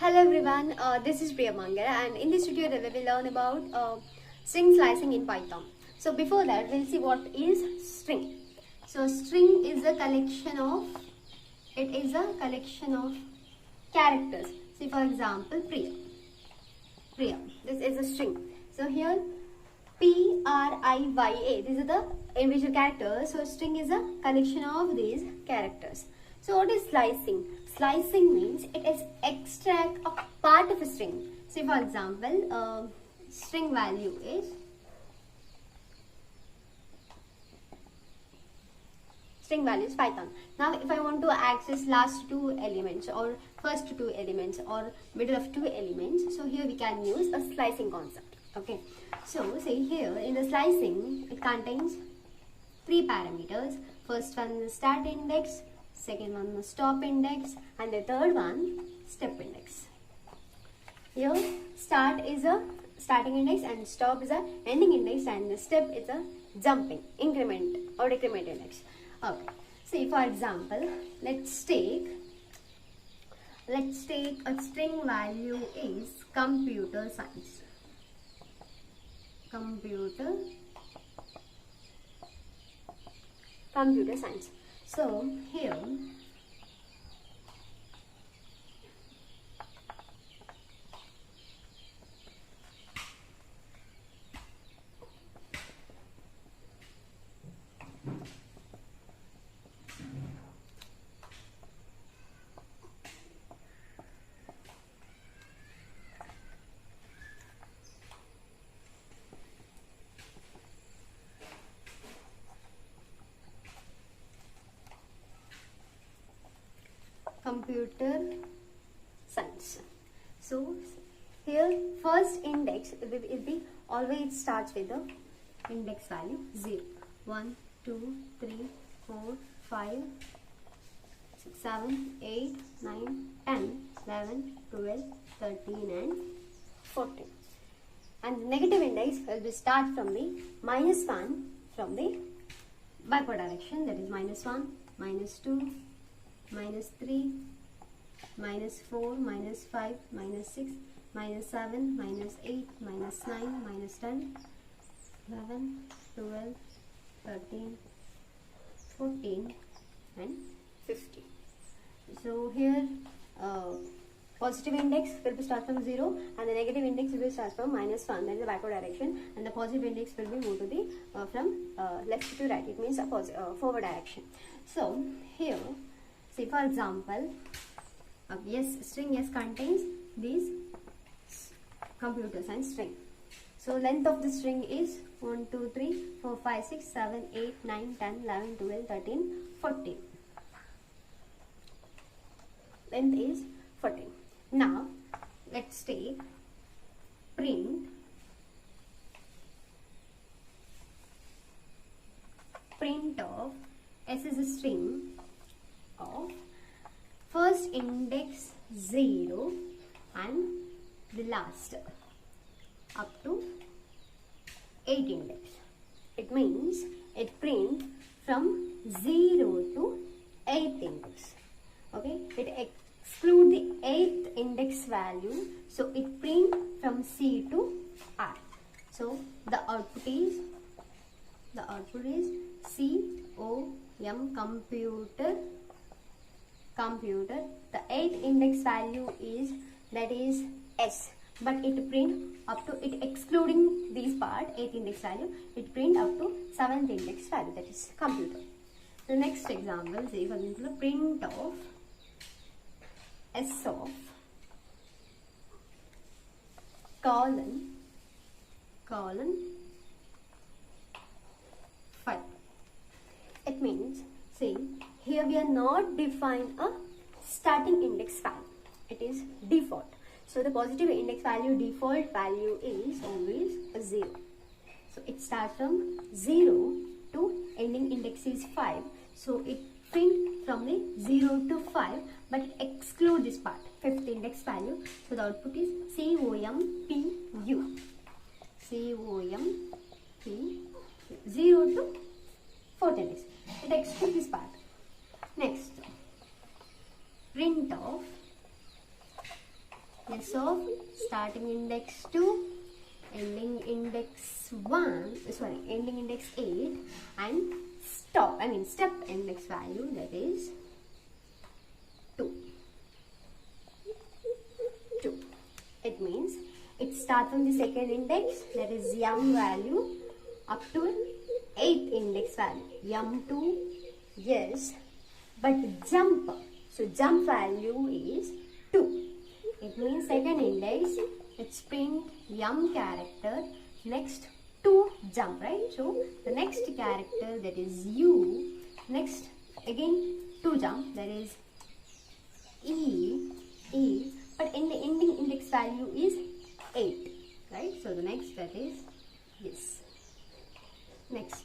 Hello everyone, this is Priya Mangala, and in this tutorial we will learn about string slicing in Python. So before that we'll see what is string. So string is a collection of characters. See for example Priya, this is a string. So here Priya, these are the individual characters. So string is a collection of these characters. So what is slicing? Slicing means it is extract a part of a string. Say for example, string value is Python. Now if I want to access last two elements or first two elements or middle of two elements, so here we can use a slicing concept. Okay, so say here in the slicing it contains three parameters. First one is start index, second one is stop index, and the third one step index. Here start is a starting index and stop is a ending index, and the step is a jumping increment or decrement index. Okay, see for example, let's take a string value is computer science. So here computer science. So here first index will be always starts with the index value 0. 1, 2, 3, 4, 5, 6, 7, 8, 9, 10, 11, 12, 13 and 14. And the negative index will be start from the -1 from the backward direction, that is -1, -2, -3, -4, -5, -6, -7, -8, -9, -10, 11, 12, 13, 14 and 15. So here positive index will be start from 0 and the negative index will start from -1, that is the backward direction, and the positive index will be moved to the from left to right, it means a forward direction. So here say for example, string S contains this computer science string. So length of the string is 1, 2, 3, 4, 5, 6, 7, 8, 9, 10, 11, 12, 13, 14. Length is 14. Now let's take print of S is a string of first index 0 and the last up to 8 index. It means it print from 0 to 8 index. Okay, it exclude the 8th index value, so it print from C to R. So the output is COM computer. The 8th index value is S, but it print up to, it excluding this part 8th index value, it print up to 7th index value, that is computer. The next example, say for example, print of S of colon 5. It means, see here we are not define a starting index value, it is default. So the positive index value default value is always a 0. So it starts from 0 to ending index is 5. So it print from the 0 to 5, but it exclude this part, 5th index value. So the output is COMPU. 0 to 4th index. It excludes this part. Next, print of S of starting index 2, ending index 8, and step index value, that is 2. It means it starts from the second index, that is yum value, up to 8th index value. Yum2, yes, but jump. So jump value is 2. It means second index, it's print yum character, next 2 jump, right? So the next character, that is U, next again 2 jump, that is E, but in the ending index value is 8, right? So the next, that is this. Next,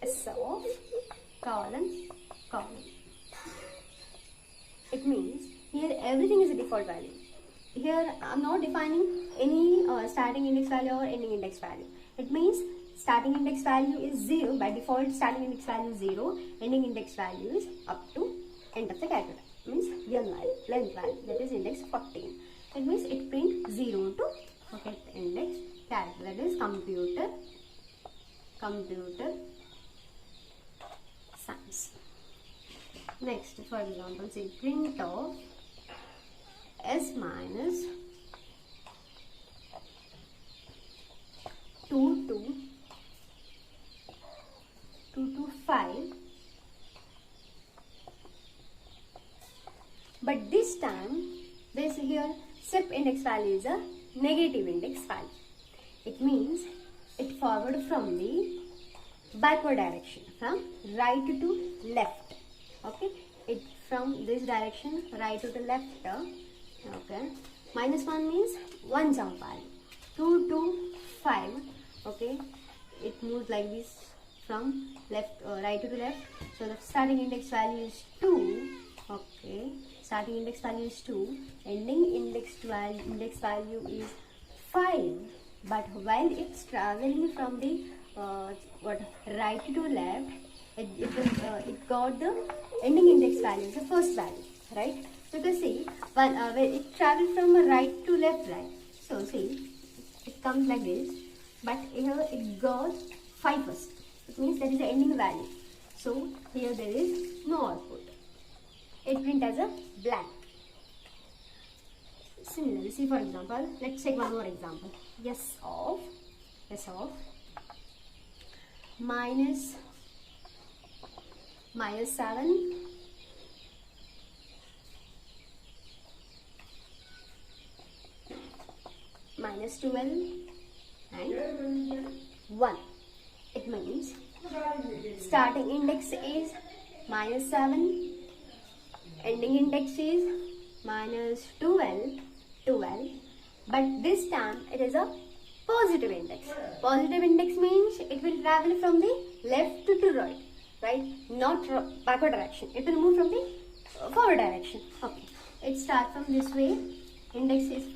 S of colon. It means here everything is a default value. Here I am not defining any starting index value or ending index value. It means starting index value is 0. By default, starting index value is 0. Ending index value is up to end of the character. Means length value, that is index 14. It means it prints 0 to index character, that is computer science. Next, for example, say print of S minus 2 to 5, but this time this here step index value is a negative index value. It means it forward from the backward direction, from right to left. Okay, it from this direction, right to the left. Okay, -1 means 1 jump value. 2 to 5. Okay, it moves like this from right to the left. So the starting index value is 2. Okay, starting index value is 2. Ending index value is 5. But while it's traveling from the right to left, it got the ending index value, the first value, right? So you can see when it travels from right to left, right? So see, it comes like this, but here it got 5 first. It means that is the ending value. So here there is no output. It print as a blank. Similarly, see for example, let's take one more example. S of minus 7 minus 12 and 1. It means starting index is -7, ending index is -12, but this time it is a positive index. Positive index means it will travel from the left to right, right? Not backward direction. It will move from the forward direction. Okay, it starts from this way.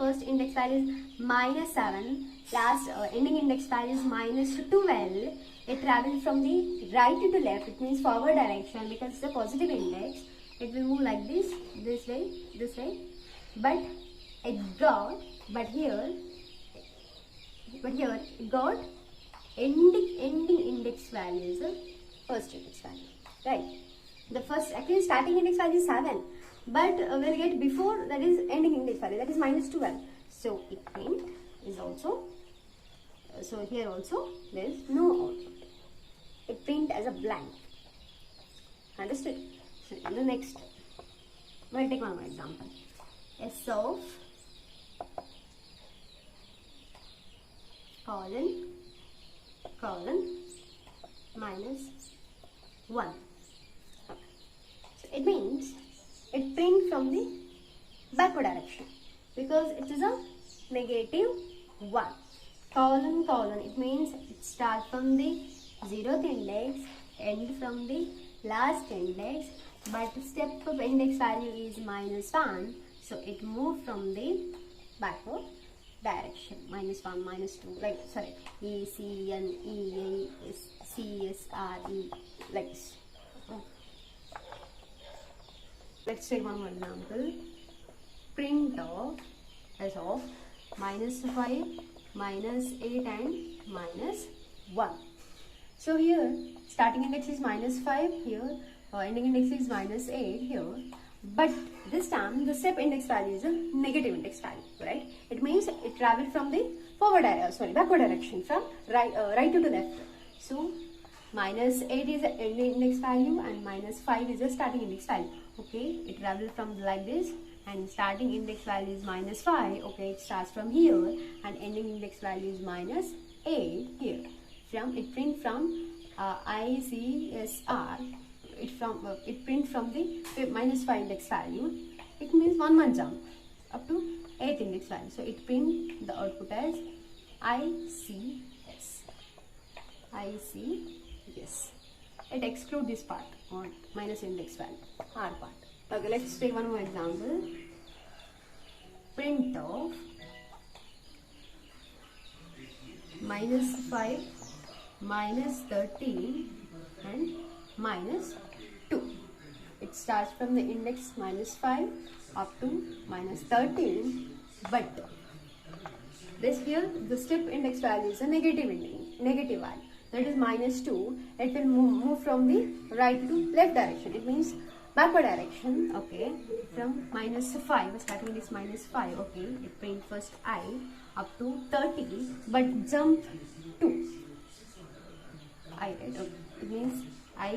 First index value is -7. Last ending index value is -12. It travels from the right to left. It means forward direction because it's a positive index. It will move like this way. But here it got ending index value is the first index value, right? The first actually starting index value is 7, but we'll get before, that is ending index value, that is -12. So it print is also, so here also there is no output. It print as a blank. Understood? So in the next, we'll take one more example. S of colon -1. So it means it prints from the backward direction because it is a -1. Colon, it means it starts from the 0th index, end from the last index, but step of index value is -1, so it moved from the backward direction. -1, -2, like sorry, E, C, N, E, A, C, S, R, E, like this. Let's take one more example. Print of as of -5, -8 and -1. So here starting index is -5 here, ending index is -8 here, but this time the step index value is a negative index value, right? It means it travels from the backward direction, from right to the left. So -8 is the ending index value and -5 is the starting index value. Okay, it travels from like this, and starting index value is -5. Okay, it starts from here and ending index value is -8 here. It print from ICSR. It print from the -5 index value. It means one more jump up to 8th index value. So it print the output as ICS. It exclude this part on minus index value, R part. Okay, let's take one more example. Print of -5, -13 and -2. It starts from the index -5 up to -13, but this here the step index value is a negative value, that is -2. It will move from the right to left direction. It means backward direction. Okay, from -5, starting index -5. Okay, it print first I up to 30, but jump 2. I, right? Okay. It means I,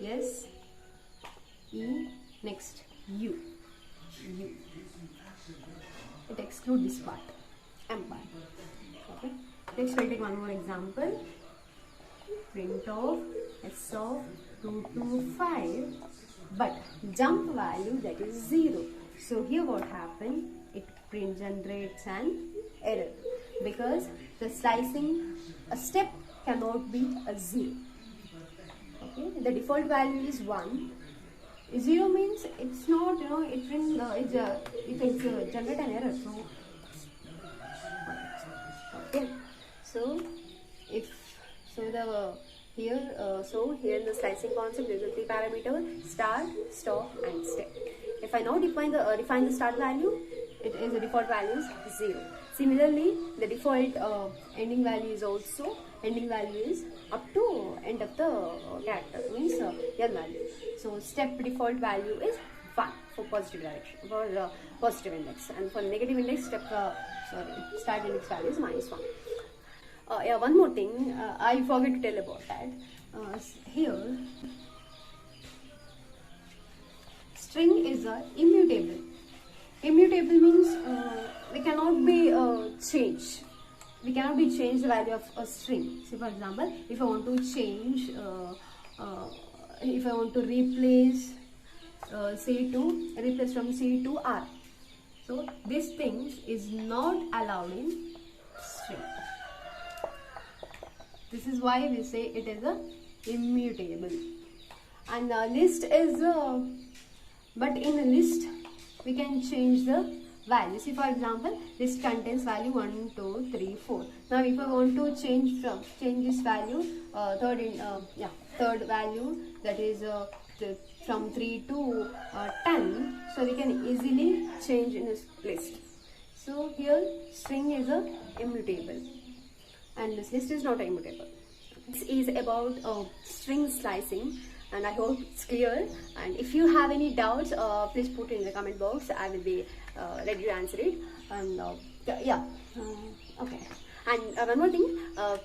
yes, E, next U. It excludes this part, M part. Okay. Next we'll take one more example. Print of S of 2 to 5, but jump value that is 0. So here what happened? It generates an error because the slicing a step cannot be a 0. Okay, the default value is 1. 0 means it's not, it generate an error. So here in the slicing concept there is a 3 parameter: start, stop and step. If I now define the start value, the default value is 0. Similarly, the default ending value is up to end of the character, means L value. So step default value is 1 for positive direction, for positive index, and for negative index start index value is -1. Yeah, one more thing I forgot to tell about that. Here string is immutable. Immutable means we cannot be changed. We cannot be changed the value of a string. So for example, if I want to change, if I want to replace replace from C to R, so these things is not allowed in string. This is why we say it is a immutable. And the list is but in a list we can change the values. See, for example, list contains value 1, 2, 3, 4. Now if I want to change this value, third value, that is from 3 to 10, so we can easily change in this list. So here string is a immutable and this list is not immutable. This is about string slicing, and I hope it's clear. And if you have any doubts, please put in the comment box. I will be ready to answer it. And okay. And one more thing,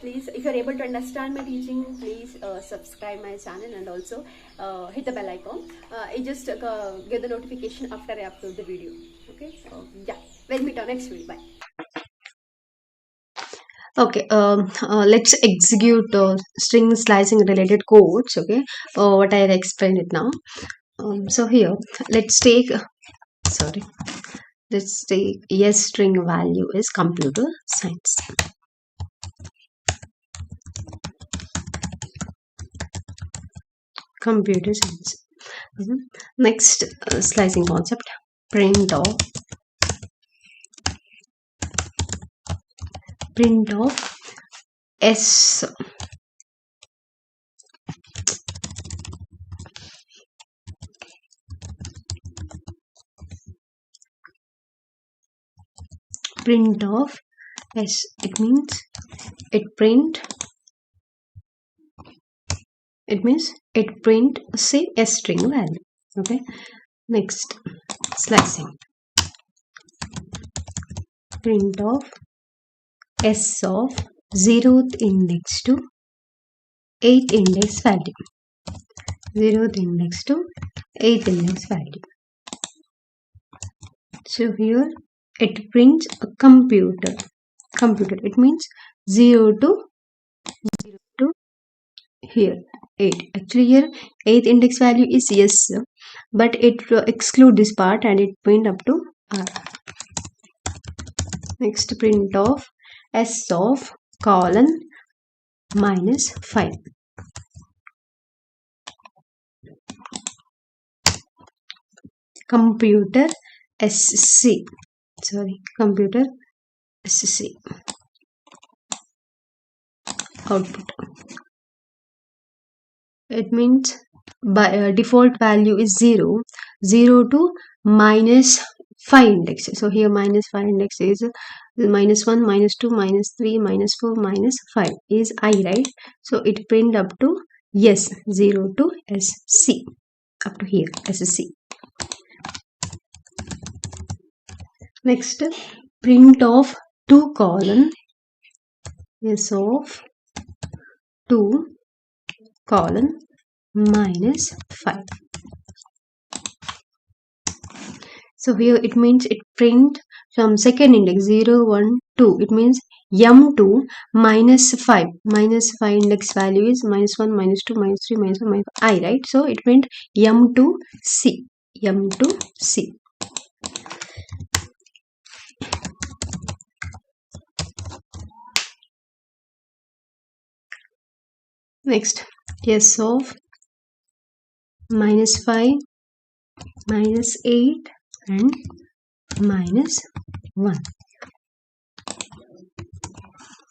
please, if you are able to understand my teaching, please subscribe my channel and also hit the bell icon. It just get the notification after I upload the video. Okay. So yeah, we'll meet on next video. Bye. Okay, let's execute string slicing related codes. Okay, what I explained it now. So here, let's take yes string value is computer science. Next slicing concept, print of S print of s, it means it print say a string value. Okay, next slicing, print of s of 0th index to 8th index value, 0th index to 8th index value. So here it prints a computer, it means 0 to here 8. Actually here 8th index value is yes, but it exclude this part and it print up to r. Next, print of s of colon -5. Computer SC, computer SC output. It means by default value is 0 to -5 index. So here -5 index is -1, -2, -3, -4, -5 is I, right? So it print up to yes, 0 to SC, up to here SC. Next, print of 2 colon s of 2 colon -5. So here it means it print from second index 0, 1, 2. It means m2 -5. -5 index value is -1, -2, -3, -1, -I, right? So it print m2c. m2c. Next, s of -5, -8 and -1.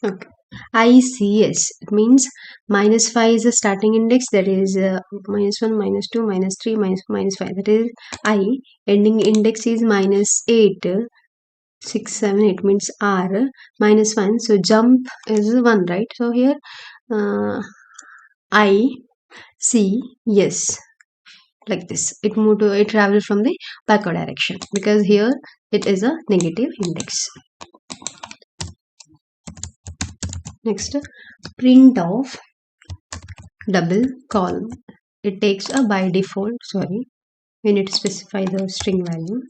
Okay. ICS, it means -5 is the starting index, that is -1, -2, -3, -5, that is I. Ending index is -8, 6, 7, it means R, -1. So jump is 1, right? So here I, C, yes, like this. It travels from the backward direction because here it is a negative index. Next, print of double column. It takes a by default, we need to specify the string value.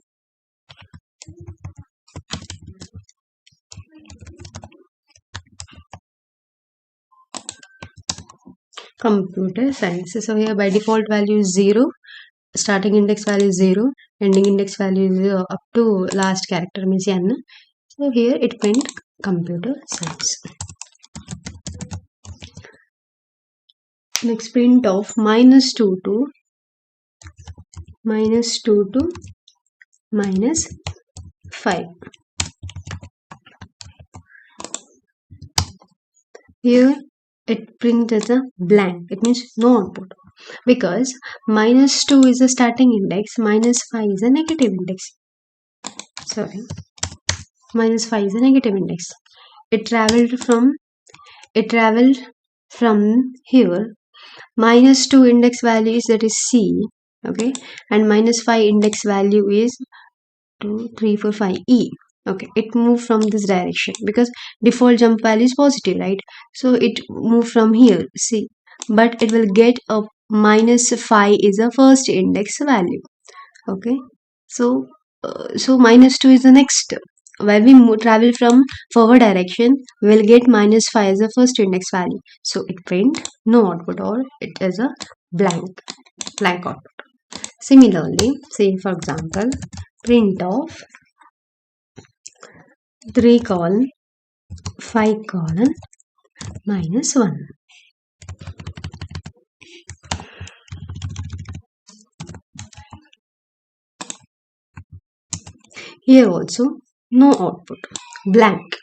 Computer science. So here by default value is 0, starting index value is 0, ending index value is 0 up to last character means n. So here it print computer science. Next, print of -2 to -5. Here it prints as a blank, it means no output, because -2 is the starting index, -5 is a negative index. -5 is a negative index. It traveled from here. -2 index value is, that is C, okay, and -5 index value is 2, 3, 4, 5 E. Okay, it moved from this direction because default jump value is positive, right? So it moved from here, C, but it will get a -5 is a first index value. Okay, so -2 is the next. When we travel from forward direction, we will get -5 as the first index value. So it print no output, or it is a blank output. Similarly, say for example, print of 3 colon 5 colon -1. Here also no output, blank.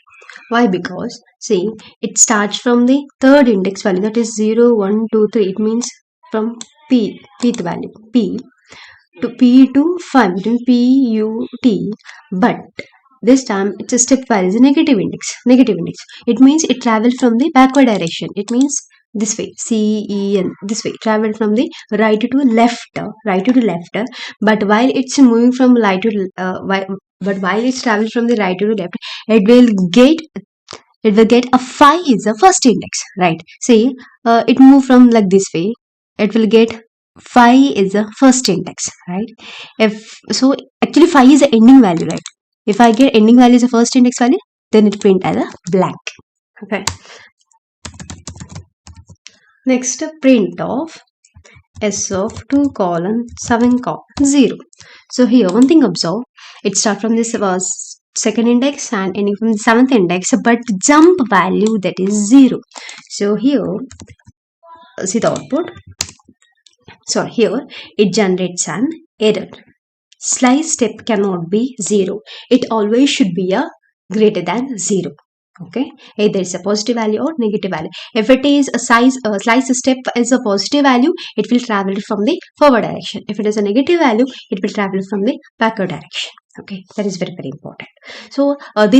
Why? Because see, it starts from the third index value, that is 0, 1, 2, 3. It means from pth value, P to 5, between P, U, T, but This time its a step value is a negative index. Negative index. It means it travels from the backward direction. It means this way, CEN, this way, travel from the right to left, right to left. But while it's moving from right to, but while it's traveling from the right to left, it will get a 5 is the first index, right? See, it move from like this way. It will get 5 is the first index, right? If so, actually 5 is the ending value, right? If I get ending value as a first index value, then it print as a blank. Okay. Next, print of S of 2 colon 7 colon 0. So here one thing observe, it starts from this second index and ending from the seventh index, but jump value that is 0. So here see the output. So here it generates an error. Slice step cannot be 0. It always should be a greater than 0. Okay, either it's a positive value or negative value. If it is a slice step is a positive value, it will travel from the forward direction. If it is a negative value, it will travel from the backward direction. Okay, that is very important. So this